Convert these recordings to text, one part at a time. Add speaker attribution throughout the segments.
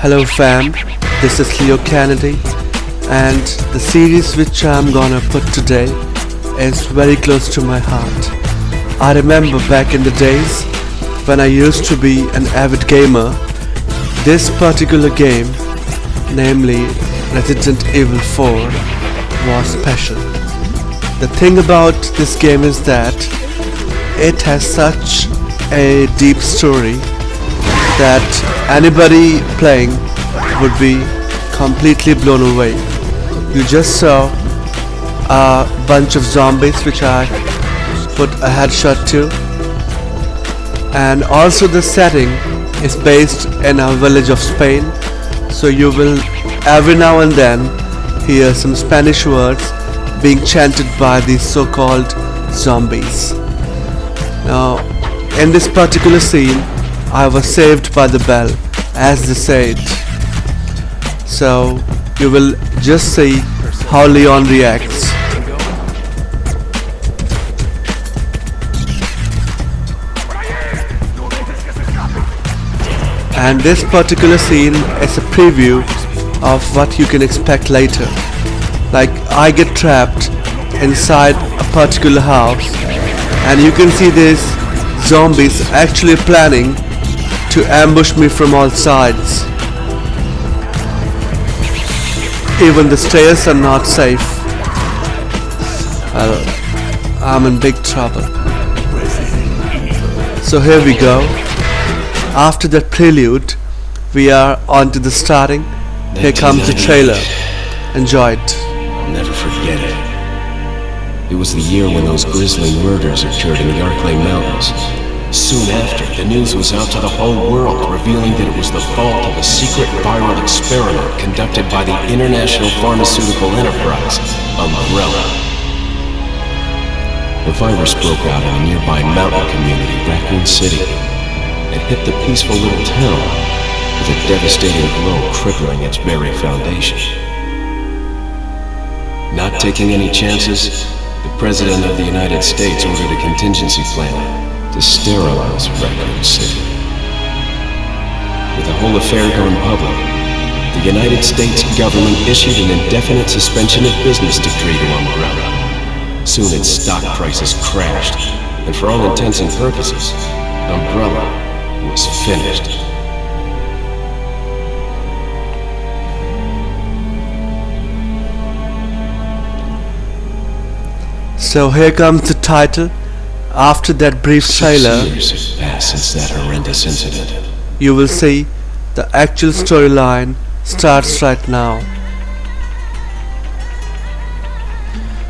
Speaker 1: Hello fam, this is Leo Kennedy and the series which I'm gonna put today is very close to my heart. I remember back in the days when I used to be an avid gamer, this particular game, namely Resident Evil 4, was special. The thing about this game is that it has such a deep story that anybody playing would be completely blown away. You just saw a bunch of zombies which I put a headshot to, and also the setting is based in a village of Spain, so you will every now and then hear some Spanish words being chanted by these so-called zombies. Now, in this particular scene, I was saved by the bell, as they said. So, you will just see how Leon reacts. And this particular scene is a preview of what you can expect later. Like, I get trapped inside a particular house, and you can see these zombies actually planning to ambush me from all sides. Even the stairs are not safe. Well, I'm in big trouble. So here we go. After that prelude, we are on to the starting. Here comes the trailer. Enjoy it.
Speaker 2: I'll never forget it. It was the year when those grisly murders occurred in the Arklay Mountains. Soon after, the news was out to the whole world, revealing that it was the fault of a secret viral experiment conducted by the international pharmaceutical enterprise, Umbrella. The virus broke out in a nearby mountain community, Raccoon City, and hit the peaceful little town with a devastating blow crippling its very foundation. Not taking any chances, the President of the United States ordered a contingency plan to sterilize Raccoon City. With the whole affair going public, the United States government issued an indefinite suspension of business decree to Umbrella. Soon its stock prices crashed, and for all intents and purposes, Umbrella was finished.
Speaker 1: So here comes the title. After that brief trailer,
Speaker 2: 6 years have passed since that horrendous incident.
Speaker 1: you will see the actual storyline starts right now.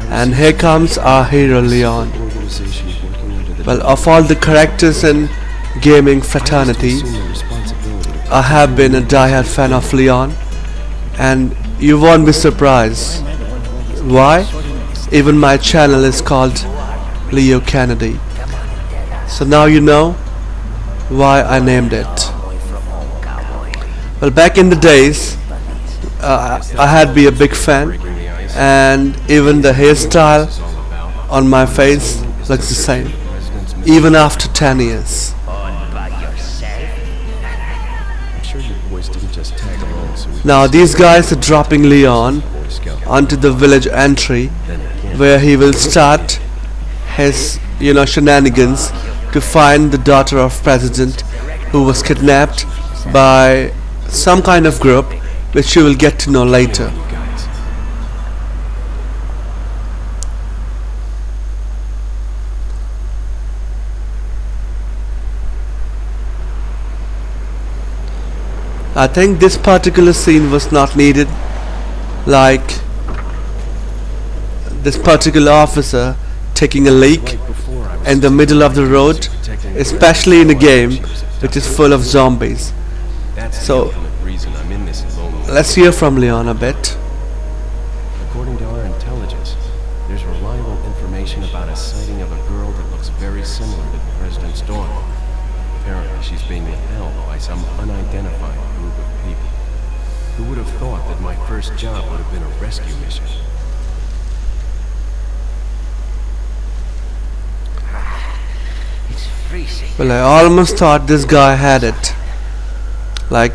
Speaker 1: And here comes our hero Leon. Well, of all the characters in gaming fraternity, I have been a die-hard fan of Leon, and you won't be surprised. Why? Even my channel is called Leo Kennedy. So now you know why I named it. Well, back in the days, I had been a big fan, and even the hairstyle on my face looks the same, even after 10 years. Now these guys are dropping Leon onto the village entry, where he will start his shenanigans to find the daughter of president who was kidnapped by some kind of group, which you will get to know later. I think this particular scene was not needed, like this particular officer taking a leak in the middle of the road, especially in a game which is full of zombies. So let's hear from Leon a bit.
Speaker 3: According to our intelligence, there's reliable information about a sighting of a girl that looks very similar to the president's daughter. Apparently she's being held by some unidentified group of people. Who would have thought that my first job would have been a rescue mission?
Speaker 1: Well, I almost thought this guy had it. Like,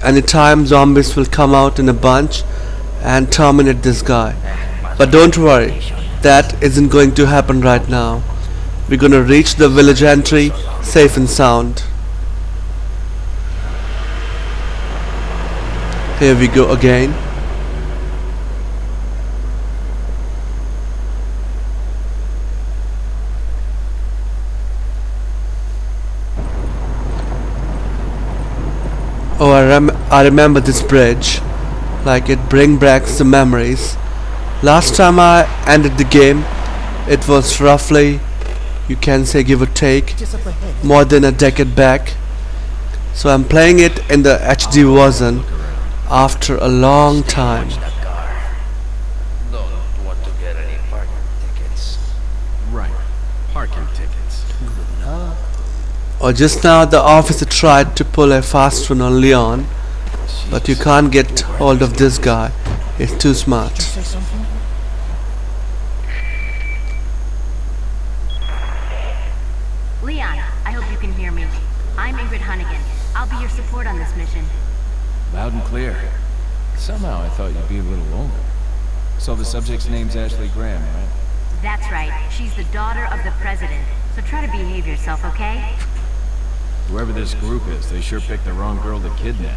Speaker 1: anytime zombies will come out in a bunch and terminate this guy. But don't worry, that isn't going to happen right now. We're gonna reach the village entry safe and sound. Here we go again. Oh, I remember this bridge. Like it brings back the memories. Last time I ended the game, it was roughly, you can say give or take, more than a decade back. So I'm playing it in the HD version after a long time.
Speaker 4: Don't want to get any parking tickets.
Speaker 3: Right. Parking tickets.
Speaker 1: Or just now the officer tried to pull a fast one on Leon, but you can't get hold of this guy. He's too smart.
Speaker 4: Say something?
Speaker 5: Leon, I hope you can hear me. I'm Ingrid Hunnigan. I'll be your support on this mission.
Speaker 3: Loud and clear. Somehow I thought you'd be a little older. So the subject's name's Ashley Graham, right?
Speaker 5: That's right. She's the daughter of the president. So try to behave yourself, okay?
Speaker 3: Whoever this group is, they sure picked the wrong girl to kidnap.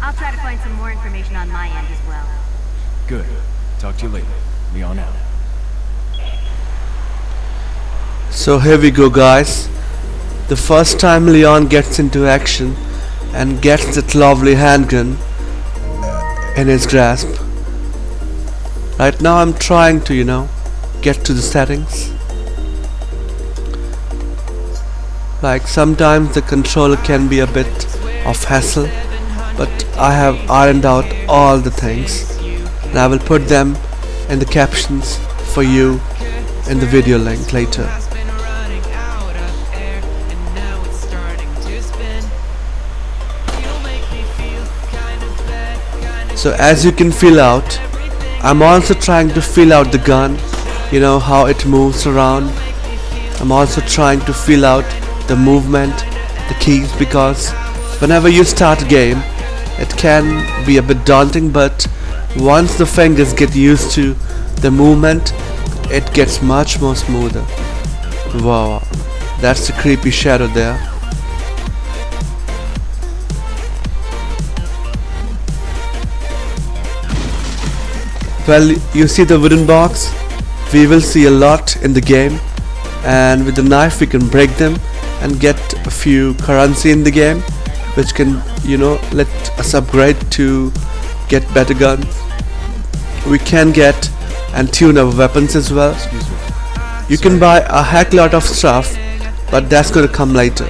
Speaker 5: I'll try to find some more information on my end as well.
Speaker 3: Good. Talk to you later. Leon out.
Speaker 1: So here we go, guys. The first time Leon gets into action and gets that lovely handgun in his grasp. Right now I'm trying to, get to the settings. Like sometimes the controller can be a bit of hassle, but I have ironed out all the things and I will put them in the captions for you in the video link later. So as you can feel out, I'm also trying to feel out the gun, how it moves around. I'm also trying to feel out the movement, the keys, because whenever you start a game, it can be a bit daunting, but once the fingers get used to the movement, it gets much more smoother. Wow, that's the creepy shadow there. Well, you see the wooden box? We will see a lot in the game, and with the knife we can break them and get a few currency in the game, which can, let us upgrade to get better guns. We can get and tune our weapons as well. You can buy a heck lot of stuff, but that's gonna come later.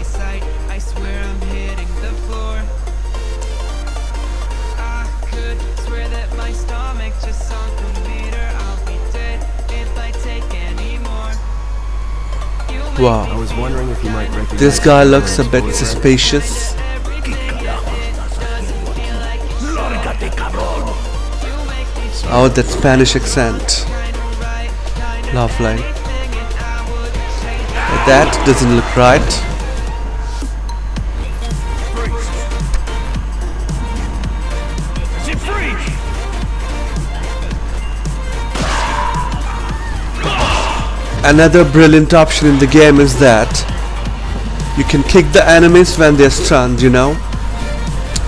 Speaker 1: Wow,
Speaker 3: I was wondering if you might recognize
Speaker 1: this guy looks a bit suspicious. Oh, that Spanish accent. Lovely. That doesn't look right. Another brilliant option in the game is that you can kick the enemies when they're stunned,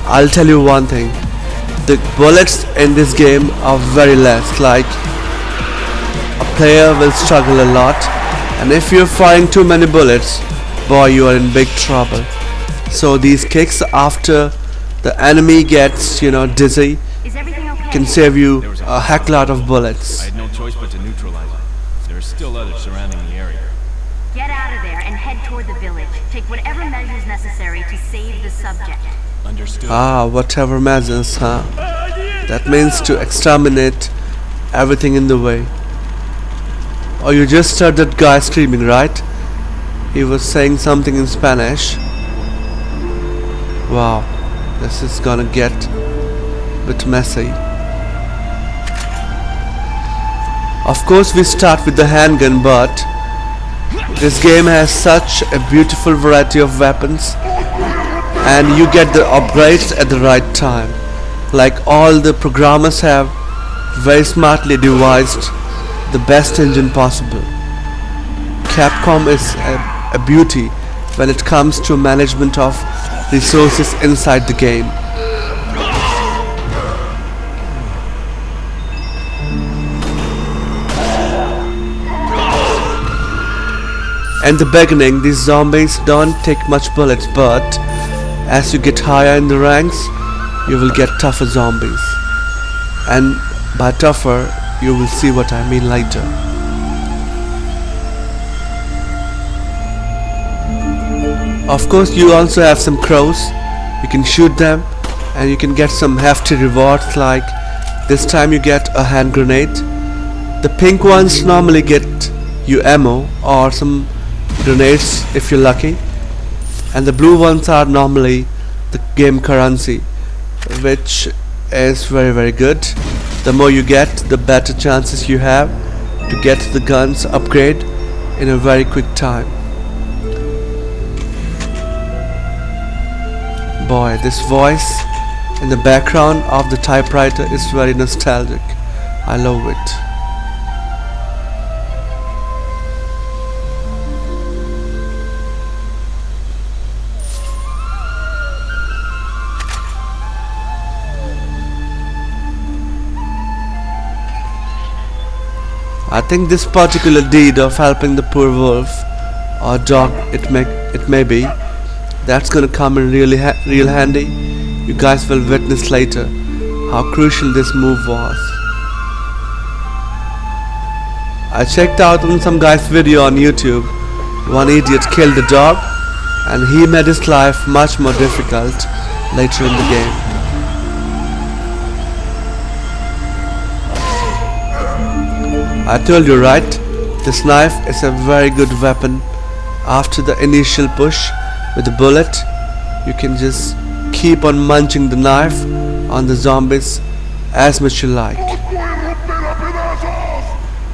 Speaker 1: I'll tell you one thing. The bullets in this game are very less, like a player will struggle a lot, and if you're firing too many bullets, boy, you are in big trouble. So these kicks after the enemy gets, dizzy,
Speaker 5: Is everything okay?
Speaker 1: can save you a heck lot of bullets.
Speaker 3: I had no choice but to neutralize it. There are still others surrounding the area.
Speaker 5: Get out of there and head toward the village. Take whatever measures necessary to save the subject.
Speaker 3: Understood.
Speaker 1: Ah, whatever measures, huh? That means to exterminate everything in the way. Oh, you just heard that guy screaming, right? He was saying something in Spanish. Wow, this is gonna get a bit messy. Of course we start with the handgun, but this game has such a beautiful variety of weapons and you get the upgrades at the right time. Like all the programmers have very smartly devised the best engine possible. Capcom is a beauty when it comes to management of resources inside the game. In the beginning, these zombies don't take much bullets, but as you get higher in the ranks, you will get tougher zombies. And by tougher, you will see what I mean later. Of course, you also have some crows. You can shoot them and you can get some hefty rewards, like this time you get a hand grenade. The pink ones normally get you ammo or some grenades if you're lucky, and the blue ones are normally the game currency, which is very good. The more you get, the better chances you have to get the guns upgrade in a very quick time. Boy, this voice in the background of the typewriter is very nostalgic. I love it. I think this particular deed of helping the poor wolf or dog it may be, that's gonna come in real handy. You guys will witness later how crucial this move was. I checked out on some guy's video on YouTube. One idiot killed a dog and he made his life much more difficult later in the game. I told you, right? This knife is a very good weapon. After the initial push with the bullet, you can just keep on munching the knife on the zombies as much you like.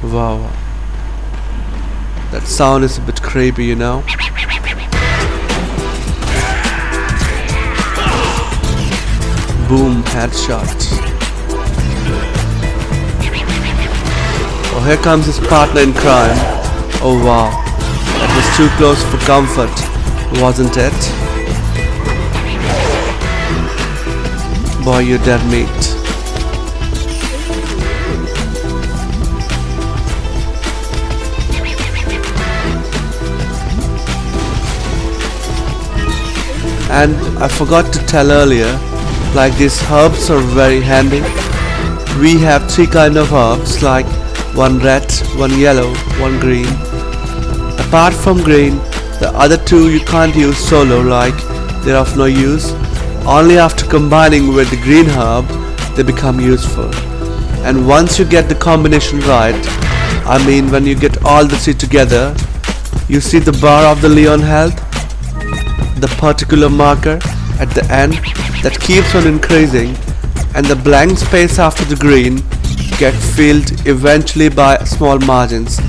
Speaker 1: Wow. That sound is a bit creepy, you know. Boom, headshot. Oh, here comes his partner in crime. Oh wow, that was too close for comfort, wasn't it? Boy, you're dead meat. And I forgot to tell earlier, like these herbs are very handy. We have 3 kind of herbs, like one red, one yellow, one green. Apart from green, the other 2 you can't use solo, like they're of no use. Only after combining with the green herb they become useful. And once you get the combination right, I mean when you get all the 3 together, you see the bar of the Leon health, the particular marker at the end that keeps on increasing, and the blank space after the green get filled eventually by small margins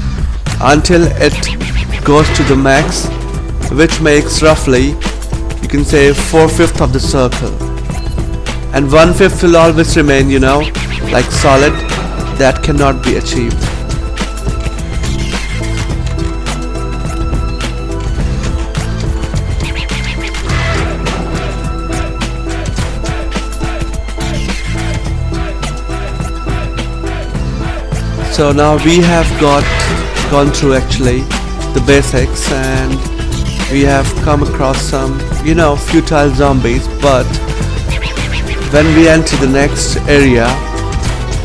Speaker 1: until it goes to the max, which makes roughly, you can say, 4/5 of the circle, and 1/5 will always remain, you know, like solid, that cannot be achieved. So now we have gone through actually the basics, and we have come across some, you know, futile zombies, but when we enter the next area,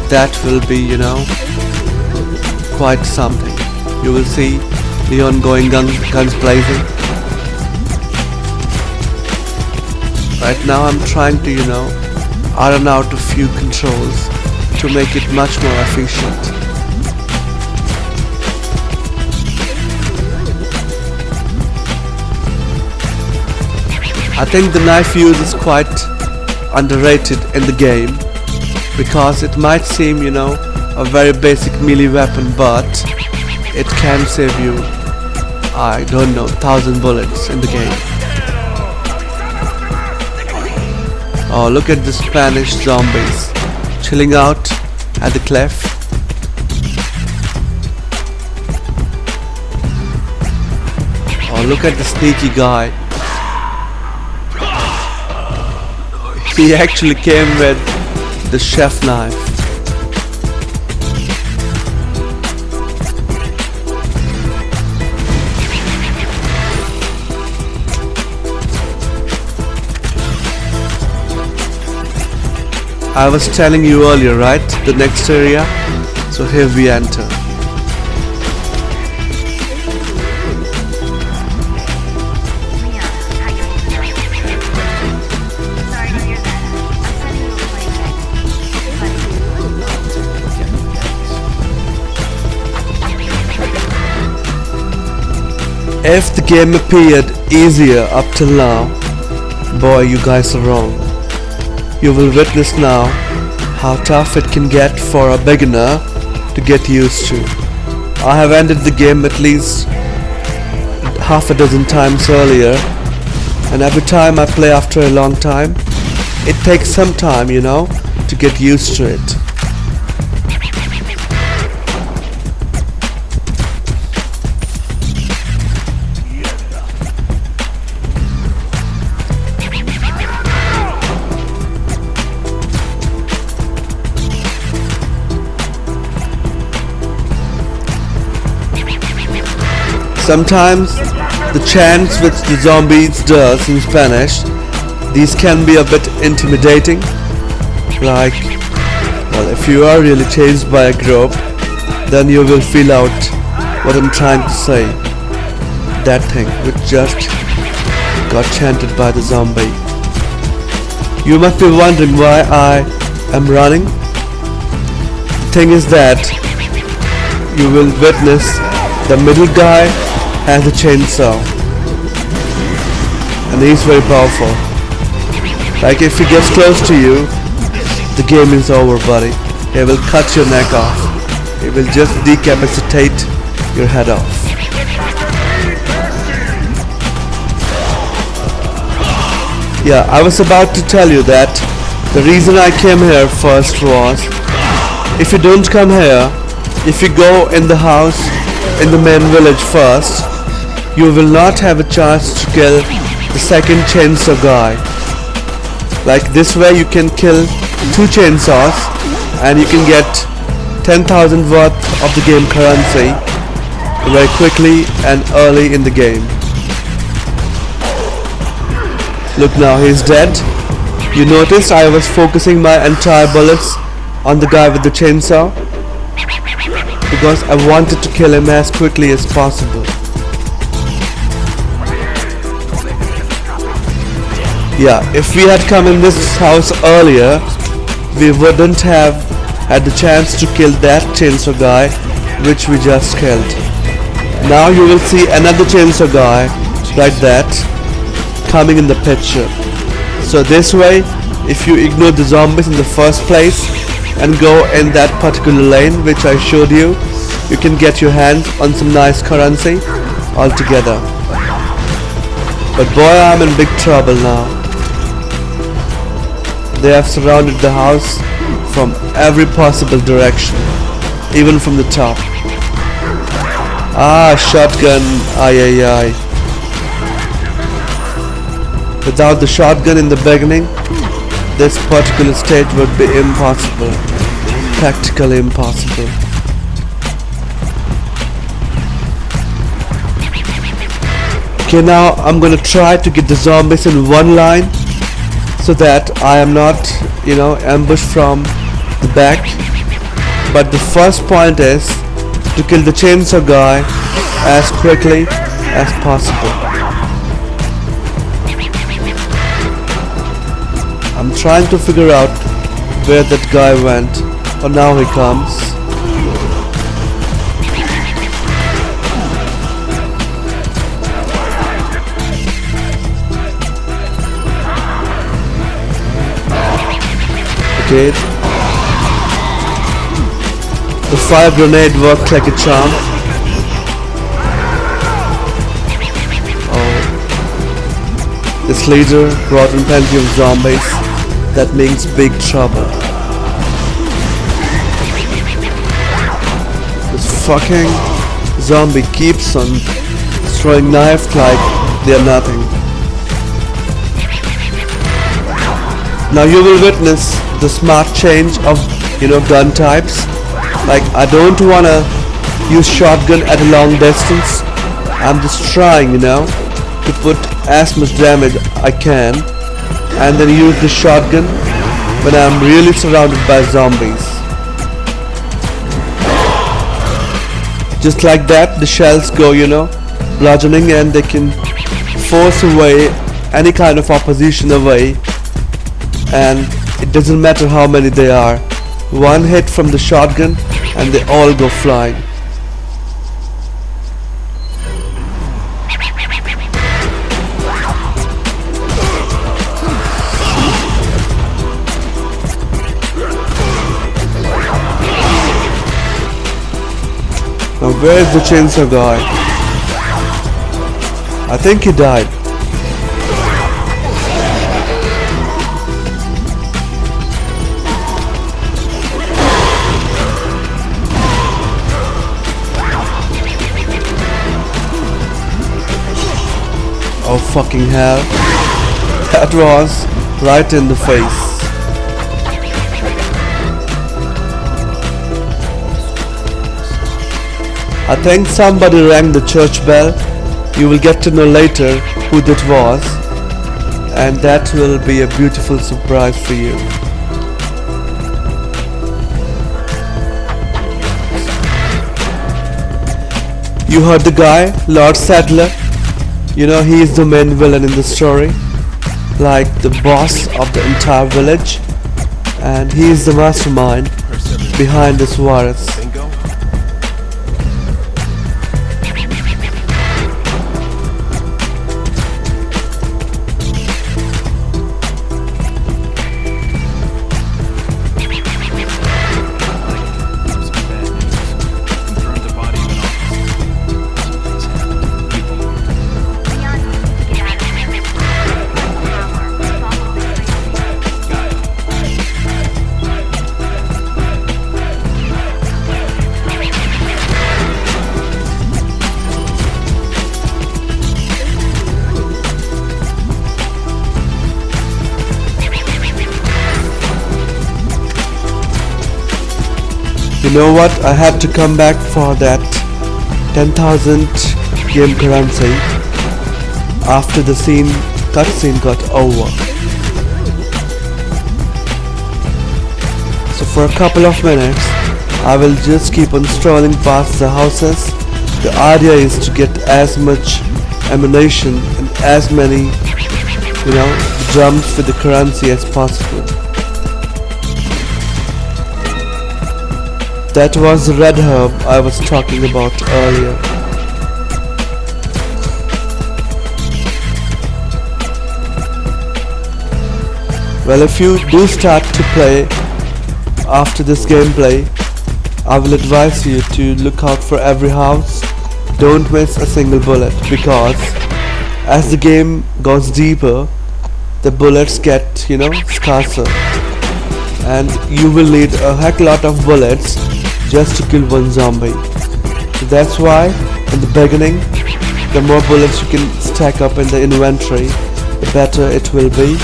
Speaker 1: that will be, you know, quite something. You will see Leon going guns blazing. Right now I'm trying to, you know, iron out a few controls to make it much more efficient. I think the knife use is quite underrated in the game, because it might seem, you know, a very basic melee weapon, but it can save you, I don't know, 1,000 bullets in the game. Oh, look at the Spanish zombies chilling out at the cliff. Oh, look at the sneaky guy. He actually came with the chef knife. I was telling you earlier, right? The next area. So here we enter.
Speaker 5: Leon, how you doing? Sorry to hear that. I'm sending you a plane check.
Speaker 1: If the game appeared easier up till now, boy, you guys are wrong. You will witness now how tough it can get for a beginner to get used to. I have ended the game at least half a dozen times earlier, and every time I play after a long time, it takes some time, you know, to get used to it. Sometimes the chants which the zombies does in Spanish, these can be a bit intimidating. Like, well, if you are really chased by a group, then you will feel out what I'm trying to say. That thing which just got chanted by the zombie. You must be wondering why I am running. The thing is that you will witness the middle guy has a chainsaw, and he's very powerful. Like, if he gets close to you, the game is over, buddy. He will cut your neck off. He will just decapacitate your head off. Yeah, I was about to tell you that the reason I came here first was, if you don't come here, if you go in the house in the main village first, you will not have a chance to kill the second chainsaw guy. Like, this way you can kill 2 chainsaws and you can get 10,000 worth of the game currency very quickly and early in the game. Look, now he's dead. You noticed I was focusing my entire bullets on the guy with the chainsaw because I wanted to kill him as quickly as possible. Yeah, if we had come in this house earlier, we wouldn't have had the chance to kill that chainsaw guy which we just killed. Now you will see another chainsaw guy like that coming in the picture. So this way, if you ignore the zombies in the first place and go in that particular lane which I showed you, you can get your hands on some nice currency altogether. But boy, I'm in big trouble now. They have surrounded the house from every possible direction, even from the top. Ah, shotgun, ay. Without the shotgun in the beginning, this particular stage would be impossible, practically impossible. Okay, now I'm gonna try to get the zombies in one line so that I am not, ambushed from the back. But the first point is to kill the chainsaw guy as quickly as possible. I'm trying to figure out where that guy went. Oh, now he comes. Okay. The fire grenade worked like a charm. Oh. This leader brought in plenty of zombies. that means big trouble. This fucking zombie keeps on throwing knives like they're nothing. Now you will witness the smart change of, gun types. Like, I don't wanna use shotgun at a long distance. I'm just trying, to put as much damage I can, and then use the shotgun when I'm really surrounded by zombies. Just like that, the shells go, bludgeoning, and they can force away any kind of opposition away, and it doesn't matter how many they are. One hit from the shotgun and they all go flying. Now where's the chainsaw guy? I think he died. Oh fucking hell. That was right in the face. I think somebody rang the church bell. You will get to know later who that was, and that will be a beautiful surprise for you. You heard the guy, Lord Sadler? He is the main villain in the story, like the boss of the entire village, and he is the mastermind behind this virus. You know what? I had to come back for that 10,000 game currency after the cutscene got over. So for a couple of minutes, I will just keep on strolling past the houses. The idea is to get as much ammunition and as many, jumps with the currency as possible. That was the red herb I was talking about earlier. Well, if you do start to play after this gameplay, I will advise you to look out for every house. Don't miss a single bullet, because as the game goes deeper, the bullets get, scarcer, and you will need a heck lot of bullets just to kill one zombie. So that's why in the beginning, the more bullets you can stack up in the inventory, the better it will be,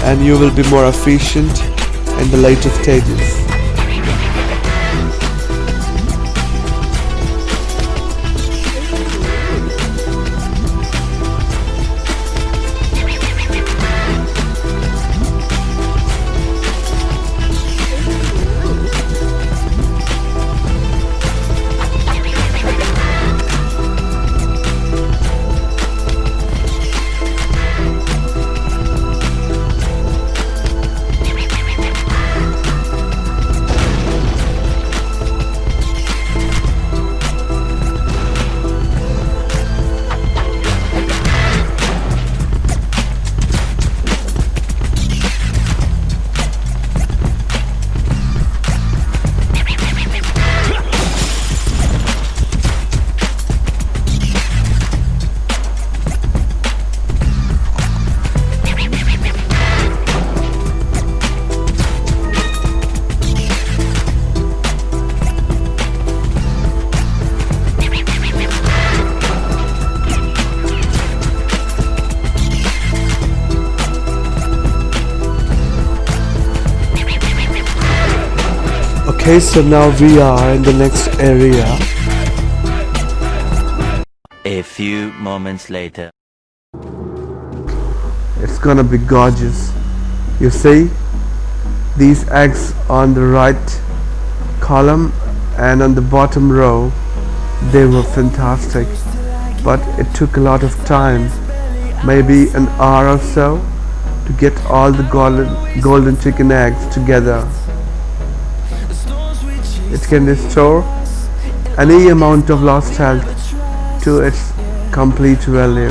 Speaker 1: and you will be more efficient in the later stages. Okay, so now we are in the next area.
Speaker 6: A few moments later.
Speaker 1: It's gonna be gorgeous. You see, these eggs on the right column and on the bottom row, they were fantastic. But it took a lot of time, maybe an hour or so, to get all the golden chicken eggs together. It can restore any amount of lost health to its complete value.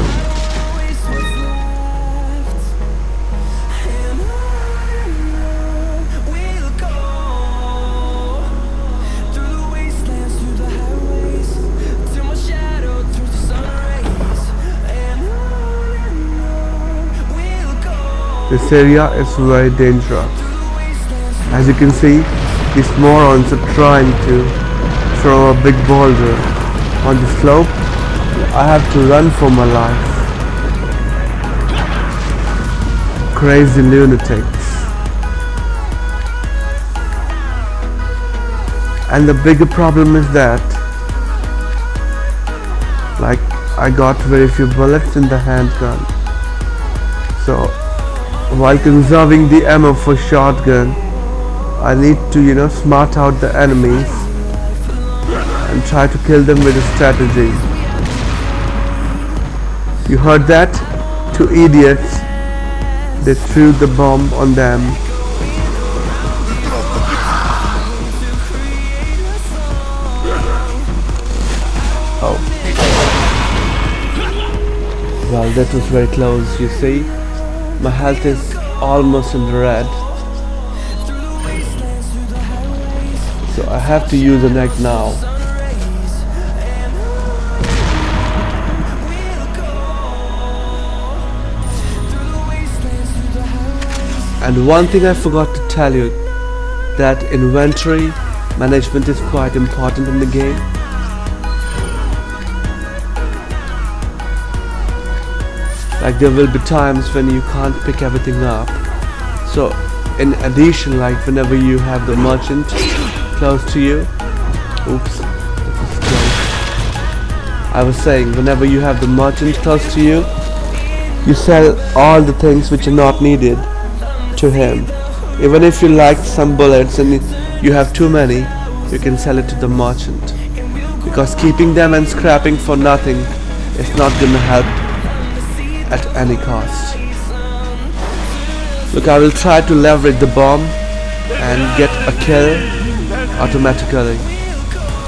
Speaker 1: This area is very dangerous. As you can see, these morons are trying to throw a big boulder on the slope. I have to run for my life. Crazy lunatics. And the bigger problem is that, like, I got very few bullets in the handgun. So while conserving the ammo for shotgun, I need to, smart out the enemies and try to kill them with a strategy. You heard that? Two idiots. They threw the bomb on them. Oh. Well, that was very close, you see. My health is almost in the red. So I have to use an egg now. And one thing I forgot to tell you, that inventory management is quite important in the game. Like there will be times when you can't pick everything up. So in addition, like whenever you have the merchant close to you, oops, that was close. I was saying, whenever you have the merchant close to you, you sell all the things which are not needed to him. Even if you like some bullets and you have too many, you can sell it to the merchant, because keeping them and scrapping for nothing is not gonna help at any cost. Look, I will try to leverage the bomb and get a kill automatically.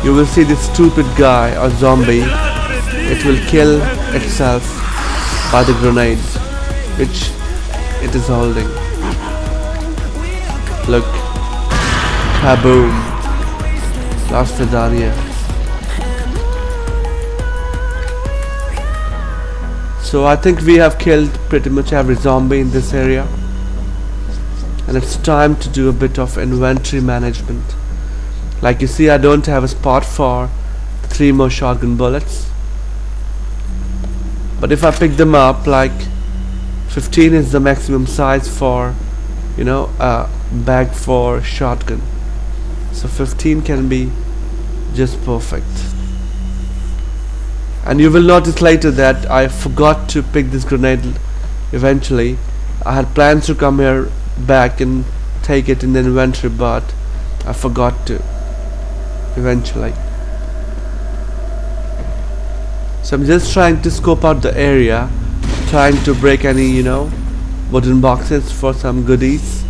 Speaker 1: You will see this stupid guy or zombie, it will kill itself by the grenade which it is holding. Look, kaboom, lost Vidania. So I think we have killed pretty much every zombie in this area, and it's time to do a bit of inventory management. Like you see, I don't have a spot for 3 more shotgun bullets, but if I pick them up, like 15 is the maximum size for, a bag for shotgun, so 15 can be just perfect. And you will notice later that I forgot to pick this grenade eventually. I had plans to come here back and take it in the inventory, but I forgot to eventually. So I'm just trying to scope out the area, trying to break any, wooden boxes for some goodies.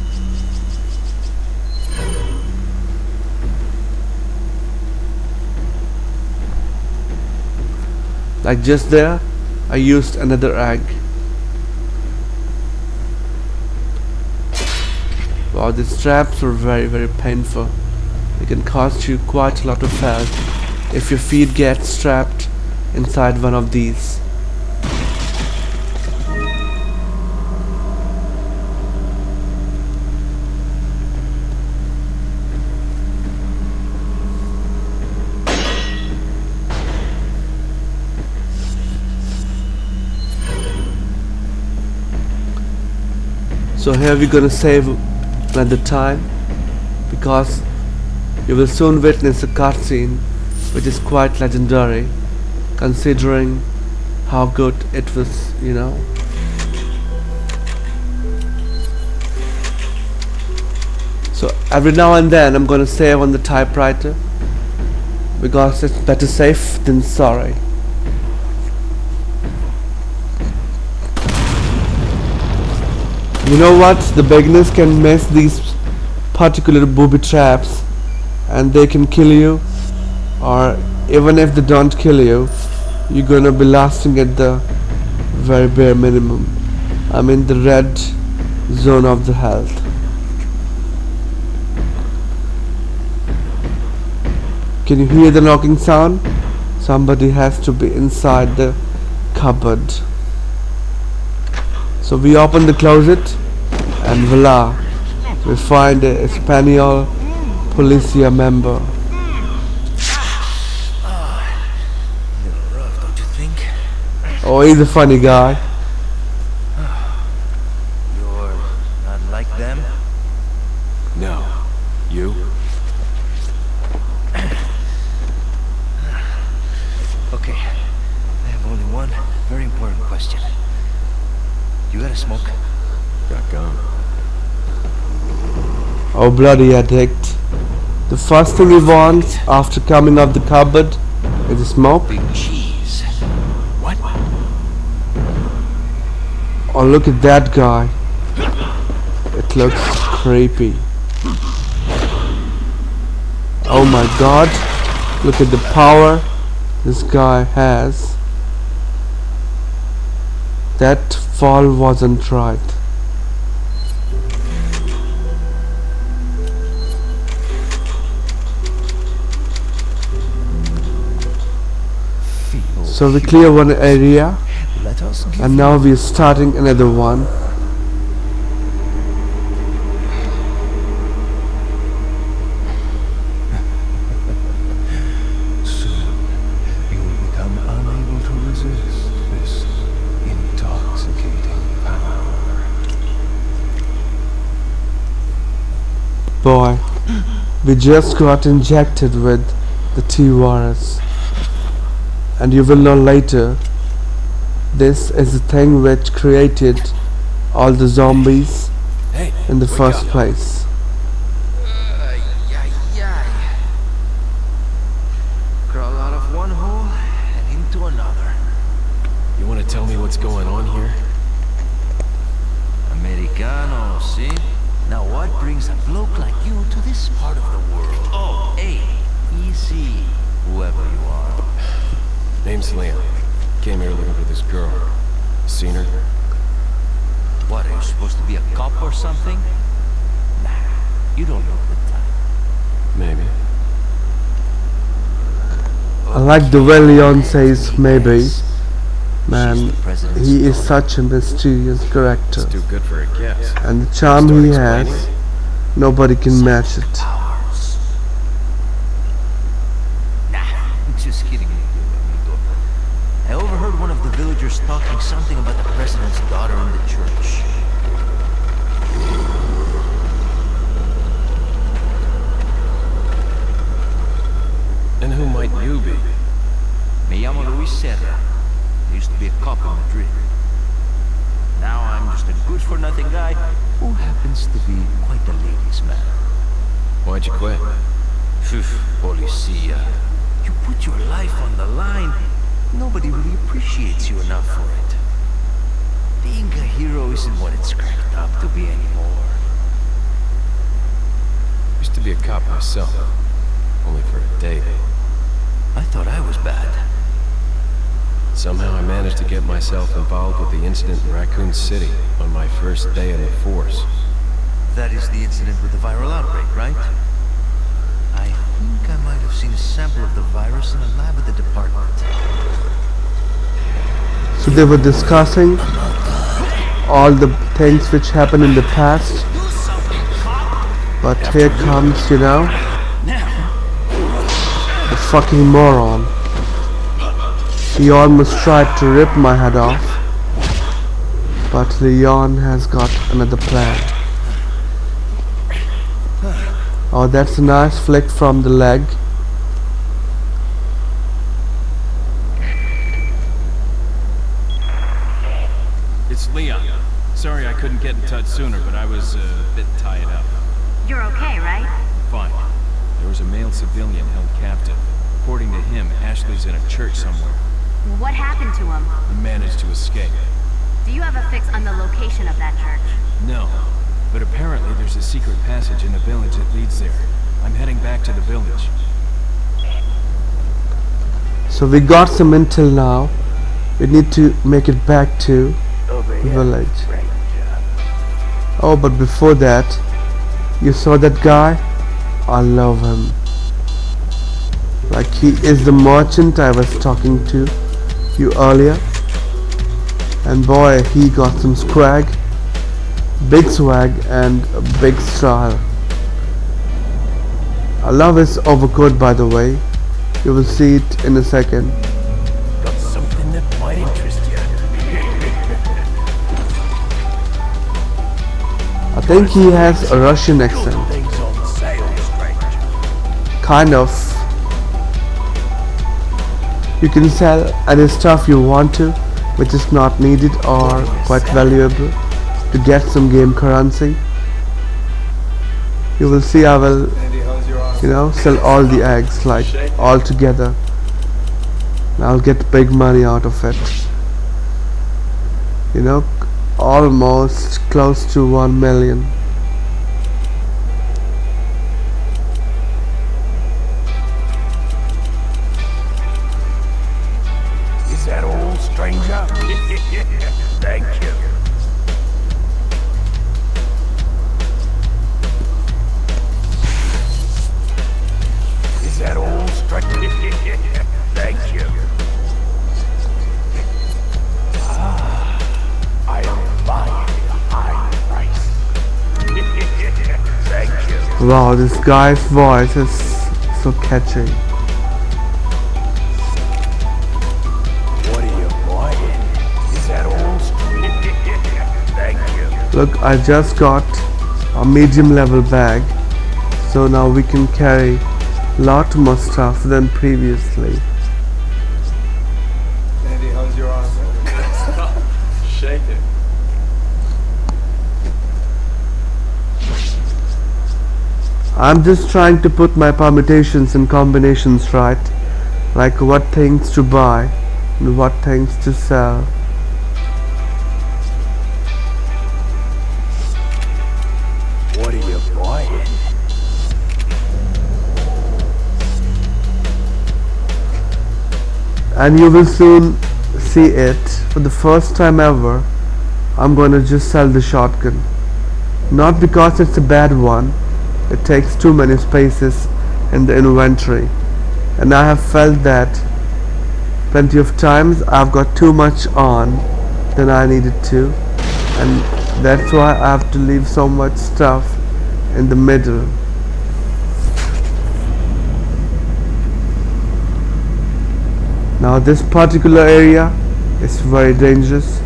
Speaker 1: Like just there, I used another egg. Wow, these traps are very, very painful. They can cost you quite a lot of health if your feet get trapped inside one of these. So here we're gonna save another time, because You will soon witness a cutscene which is quite legendary, considering how good it was, So every now and then I'm gonna save on the typewriter because it's better safe than sorry. You know what? The beginners can miss these particular booby traps and they can kill you, or even if they don't kill you, you're gonna be lasting at the very bare minimum. I'm in the red zone of the health. Can you hear the knocking sound? Somebody has to be inside the cupboard. So we open the closet and voila, we find a Espanol Policia member.
Speaker 4: A little rough, don't you think?
Speaker 1: Oh, he's a funny guy.
Speaker 4: You're not like them?
Speaker 3: No. You?
Speaker 4: Okay, I have only one very important question. You got a smoke?
Speaker 3: Got gum.
Speaker 1: Oh, bloody addict. The first thing he wants after coming out the cupboard is a smoke.
Speaker 4: Big cheese. What?
Speaker 1: Oh, look at that guy. It looks creepy. Oh my god. Look at the power this guy has. That fall wasn't right. So we clear one area
Speaker 4: Let us give
Speaker 1: and now we are starting another one.
Speaker 7: Soon you will become unable to resist this intoxicating power.
Speaker 1: Boy, we just got injected with the T-virus. And you will know later, this is the thing which created all the zombies
Speaker 3: Hey,
Speaker 1: in the
Speaker 3: wake
Speaker 1: first
Speaker 3: up.
Speaker 1: place.
Speaker 4: Crawl out of one hole and into another.
Speaker 3: You want to tell me what's going on here?
Speaker 4: Americano, see? Now what brings a bloke like you to this part of the world? Oh, hey, easy, whoever you are.
Speaker 3: Name's Leon. Came here looking for this girl. Seen her?
Speaker 4: What, are you supposed to be a cop or something? Nah, you don't know the time.
Speaker 3: Maybe.
Speaker 1: I like the way Leon says maybe. Man,
Speaker 4: She's the president's
Speaker 1: he is
Speaker 4: daughter.
Speaker 1: such a mysterious character.
Speaker 3: It's too good for a guess.
Speaker 1: And the charm
Speaker 3: Start
Speaker 1: he has,
Speaker 3: explaining.
Speaker 1: nobody can match it.
Speaker 4: Powers. Nah, just kidding. I overheard one of the villagers talking something about the president's daughter in the church.
Speaker 3: And who might you be?
Speaker 4: Me llamo Luis Serra. I used to be a cop in Madrid. Now I'm just a good-for-nothing guy who happens to be quite a ladies' man.
Speaker 3: Why'd you quit?
Speaker 4: Phew, policia. You put your life on the line. Nobody really appreciates you enough for it. Being a hero isn't what it's cracked up to be anymore.
Speaker 3: Used to be a cop myself. Only for a day, though.
Speaker 4: I thought I was bad.
Speaker 3: Somehow I managed to get myself involved with the incident in Raccoon City on my first day in the force.
Speaker 4: That is the incident with the viral outbreak, right? I think I might have seen a sample of the virus in a lab at the department.
Speaker 1: So they were discussing all the things which happened in the past. But here comes, the fucking moron. He almost tried to rip my head off. But Leon has got another plan. Oh, that's a nice flick from the leg.
Speaker 3: It's Leon. Sorry I couldn't get in touch sooner, but I was a bit tied up.
Speaker 5: You're okay, right?
Speaker 3: Fine. There was a male civilian held captive. According to him, Ashley's in a church somewhere.
Speaker 5: What happened to him?
Speaker 3: He managed to escape.
Speaker 5: Do you have a fix on the location of that church?
Speaker 3: No, but apparently there's a secret passage in the village that leads there. I'm heading back to the village.
Speaker 1: So we got some intel now. We need to make it back to the village. Oh, but before that, you saw that guy? I love him. Like, he is the merchant I was talking to you earlier. And boy, he got some swag. Big swag and a big style. I love his overcoat, by the way. You will see it in a second.
Speaker 4: Got something that might interest you.
Speaker 1: I think he has a Russian accent.
Speaker 4: Things on sale, stranger.
Speaker 1: Kind of. You can sell any stuff you want to, which is not needed or quite valuable, to get some game currency. You will see I will, sell all the eggs, like all together. And I'll get big money out of it. Almost close to 1 million.
Speaker 4: Is that all, stranger? Thank you. Is that all, stranger? Thank you. I am buying a high price. Thank you.
Speaker 1: Wow, this guy's voice is so catchy.
Speaker 4: What are you buying? Is that all? Thank you.
Speaker 1: Look, I just got a medium level bag, so now we can carry lot more stuff than previously.
Speaker 7: Andy, how's your arm? Stop shaking.
Speaker 1: I'm just trying to put my permutations and combinations right, like what things to buy and what things to sell.
Speaker 4: What are you buying?
Speaker 1: And you will soon see it. For the first time ever, I'm gonna just sell the shotgun. Not because it's a bad one, it takes too many spaces in the inventory, and I have felt that plenty of times I've got too much on than I needed to, and that's why I have to leave so much stuff in the middle. Now this particular area is very dangerous,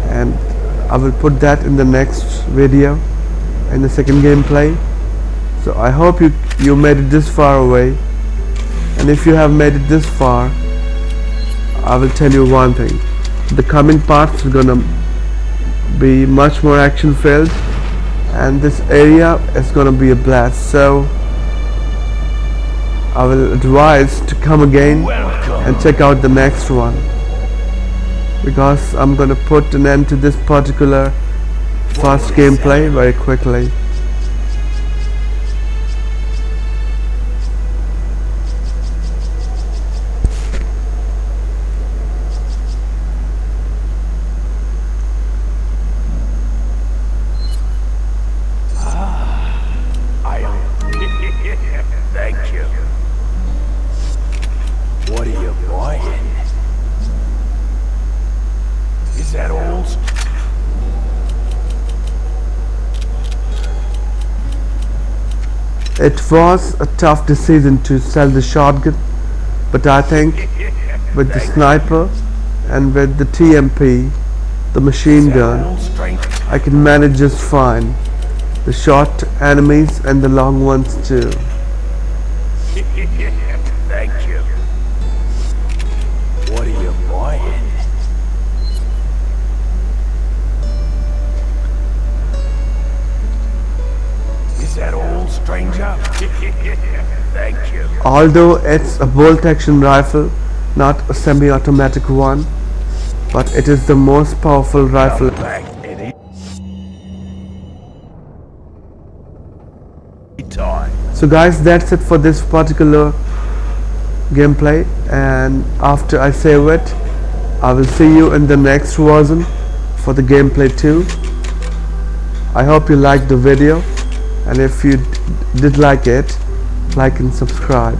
Speaker 1: and I will put that in the next video, in the second gameplay. So I hope you made it this far away, and if you have made it this far, I will tell you one thing: the coming parts are gonna be much more action filled, and this area is gonna be a blast. So I will advise to come again and check out the next one, because I'm gonna put an end to this particular fast gameplay very quickly.
Speaker 4: Thank you. What are you buying? Is that all?
Speaker 1: It was a tough decision to sell the shotgun, but I think with the sniper and with the TMP, the machine gun, I can manage just fine. the short enemies and the long ones too.
Speaker 4: Thank you. What are you buying? Is that all, stranger? Thank you.
Speaker 1: Although it's a bolt-action rifle, not a semi-automatic one, but it is the most powerful rifle.
Speaker 4: Back, Eddie. Time.
Speaker 1: So guys, that's it for this particular gameplay, and after I save it, I will see you in the next version for the gameplay 2. I hope you liked the video, and if you did like it, like and subscribe.